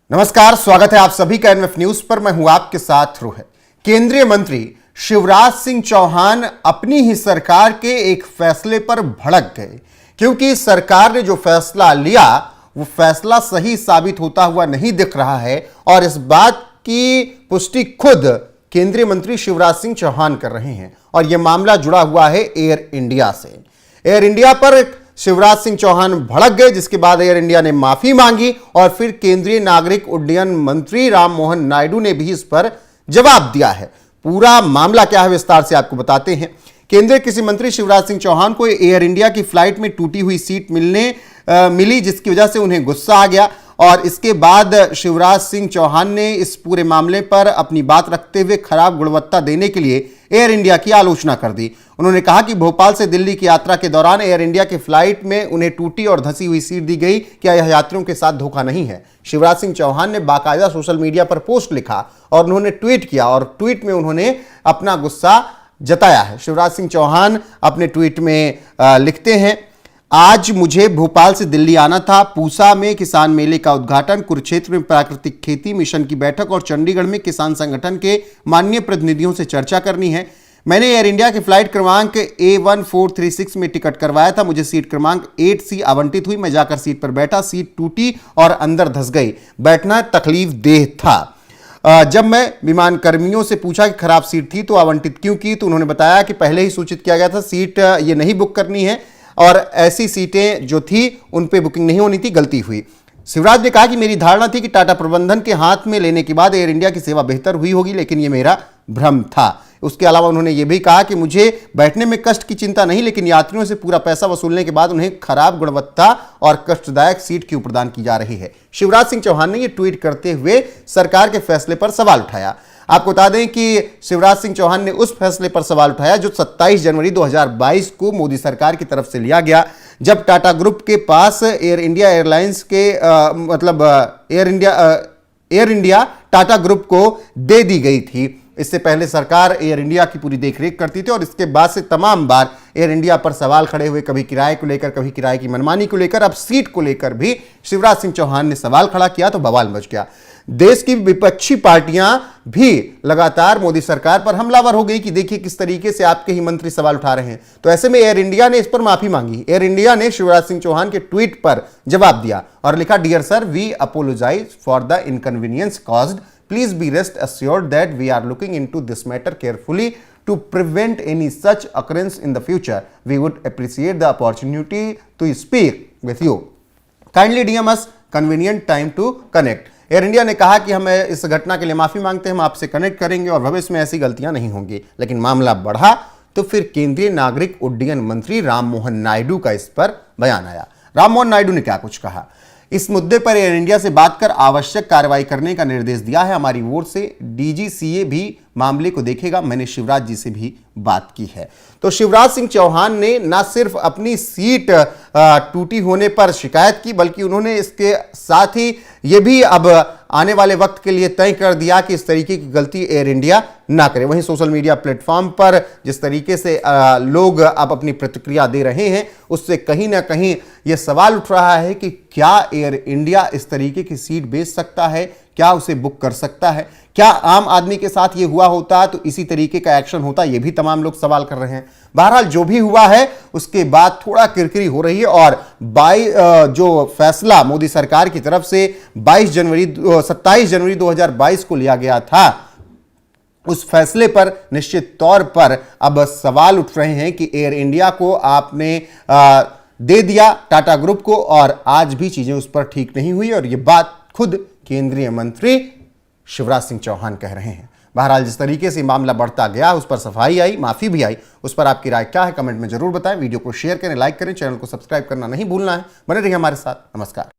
नमस्कार, स्वागत है आप सभी का एनएफ न्यूज पर। मैं हूं आपके साथ रोहित। केंद्रीय मंत्री शिवराज सिंह चौहान अपनी ही सरकार के एक फैसले पर भड़क गए, क्योंकि सरकार ने जो फैसला लिया वो फैसला सही साबित होता हुआ नहीं दिख रहा है और इस बात की पुष्टि खुद केंद्रीय मंत्री शिवराज सिंह चौहान कर रहे हैं। और यह मामला जुड़ा हुआ है एयर इंडिया से। एयर इंडिया पर शिवराज सिंह चौहान भड़क गए, जिसके बाद एयर इंडिया ने माफी मांगी और फिर केंद्रीय नागरिक उड्डयन मंत्री राममोहन नायडू ने भी इस पर जवाब दिया है। पूरा मामला क्या है विस्तार से आपको बताते हैं। केंद्रीय कृषि मंत्री शिवराज सिंह चौहान को एयर इंडिया की फ्लाइट में टूटी हुई सीट मिली, जिसकी वजह से उन्हें गुस्सा आ गया और इसके बाद शिवराज सिंह चौहान ने इस पूरे मामले पर अपनी बात रखते हुए खराब गुणवत्ता देने के लिए एयर इंडिया की आलोचना कर दी। उन्होंने कहा कि भोपाल से दिल्ली की यात्रा के दौरान एयर इंडिया की फ्लाइट में उन्हें टूटी और धंसी हुई सीट दी गई। क्या यह यात्रियों के साथ धोखा नहीं है? शिवराज सिंह चौहान ने बाकायदा सोशल मीडिया पर पोस्ट लिखा और उन्होंने ट्वीट किया और ट्वीट में उन्होंने अपना गुस्सा जताया है। शिवराज सिंह चौहान अपने ट्वीट में लिखते हैं, आज मुझे भोपाल से दिल्ली आना था। पूसा में किसान मेले का उद्घाटन, कुरुक्षेत्र में प्राकृतिक खेती मिशन की बैठक और चंडीगढ़ में किसान संगठन के माननीय प्रतिनिधियों से चर्चा करनी है। मैंने एयर इंडिया की फ्लाइट क्रमांक A1436 में टिकट करवाया था। मुझे सीट क्रमांक 8C आवंटित हुई। मैं जाकर सीट पर बैठा, सीट टूटी और अंदर धंस गई। बैठना तकलीफ देह था। जब मैं विमान कर्मियों से पूछा कि खराब सीट थी तो आवंटित क्यों की, तो उन्होंने बताया कि पहले ही सूचित किया गया था, सीट ये नहीं बुक करनी है और ऐसी सीटें जो थी उन पे बुकिंग नहीं होनी थी, गलती हुई। शिवराज ने कहा कि मेरी धारणा थी कि टाटा प्रबंधन के हाथ में लेने के बाद एयर इंडिया की सेवा बेहतर हुई होगी, लेकिन यह मेरा भ्रम था। उसके अलावा उन्होंने यह भी कहा कि मुझे बैठने में कष्ट की चिंता नहीं, लेकिन यात्रियों से पूरा पैसा वसूलने के बाद उन्हें खराब गुणवत्ता और कष्टदायक सीट क्यों प्रदान की जा रही है। शिवराज सिंह चौहान ने यह ट्वीट करते हुए सरकार के फैसले पर सवाल उठाया। आपको बता दें कि शिवराज सिंह चौहान ने उस फैसले पर सवाल उठाया जो 27 जनवरी 2022 को मोदी सरकार की तरफ से लिया गया, जब टाटा ग्रुप के पास एयर इंडिया एयरलाइंस के एयर इंडिया टाटा ग्रुप को दे दी गई थी। इससे पहले सरकार एयर इंडिया की पूरी देखरेख करती थी और इसके बाद से तमाम बार एयर इंडिया पर सवाल खड़े हुए, कभी किराए को लेकर, कभी किराए की मनमानी को लेकर, अब सीट को लेकर भी शिवराज सिंह चौहान ने सवाल खड़ा किया तो बवाल मच गया। देश की विपक्षी पार्टियां भी लगातार मोदी सरकार पर हमलावर हो गई कि देखिए किस तरीके से आपके ही मंत्री सवाल उठा रहे हैं। तो ऐसे में एयर इंडिया ने इस पर माफी मांगी। एयर इंडिया ने शिवराज सिंह चौहान के ट्वीट पर जवाब दिया और लिखा, dear sir, we apologise for the inconvenience caused. Please be rest assured that we are looking into this matter carefully to prevent any such occurrence in the future. We would appreciate the opportunity to speak with you. Kindly DM us convenient time to connect. Air India ने कहा कि हम इस घटना के लिए माफी मांगते हैं, हम आपसे कनेक्ट करेंगे और भविष्य में ऐसी गलतियां नहीं होंगी। लेकिन मामला बढ़ा तो फिर केंद्रीय नागरिक उड्डयन मंत्री राममोहन नायडू का इस पर बयान आया। राममोहन नायडू ने क्या कुछ कहा? इस मुद्दे पर एयर इंडिया से बात कर आवश्यक कार्रवाई करने का निर्देश दिया है। हमारी ओर से DGCA भी मामले को देखेगा। मैंने शिवराज जी से भी बात की है। तो शिवराज सिंह चौहान ने न सिर्फ अपनी सीट टूटी होने पर शिकायत की, बल्कि उन्होंने इसके साथ ही यह भी अब आने वाले वक्त के लिए तय कर दिया कि इस तरीके की गलती एयर इंडिया ना करे। वहीं सोशल मीडिया प्लेटफॉर्म पर जिस तरीके से लोग अब अपनी प्रतिक्रिया दे रहे हैं, उससे कहीं ना कहीं यह सवाल उठ रहा है कि क्या एयर इंडिया इस तरीके की सीट बेच सकता है? क्या उसे बुक कर सकता है? क्या आम आदमी के साथ यह हुआ होता तो इसी तरीके का एक्शन होता? यह भी तमाम लोग सवाल कर रहे हैं। बहरहाल जो भी हुआ है उसके बाद थोड़ा किरकिरी हो रही है और जो फैसला मोदी सरकार की तरफ से 27 जनवरी 2022 को लिया गया था, उस फैसले पर निश्चित तौर पर अब सवाल उठ रहे हैं कि एयर इंडिया को आपने दे दिया टाटा ग्रुप को और आज भी चीजें उस पर ठीक नहीं हुई। और यह बात खुद केंद्रीय मंत्री शिवराज सिंह चौहान कह रहे हैं। बहरहाल जिस तरीके से मामला बढ़ता गया, उस पर सफाई आई, माफी भी आई, उस पर आपकी राय क्या है कमेंट में जरूर बताएं। वीडियो को शेयर करें, लाइक करें, चैनल को सब्सक्राइब करना नहीं भूलना है। बने रहिए हमारे साथ। नमस्कार।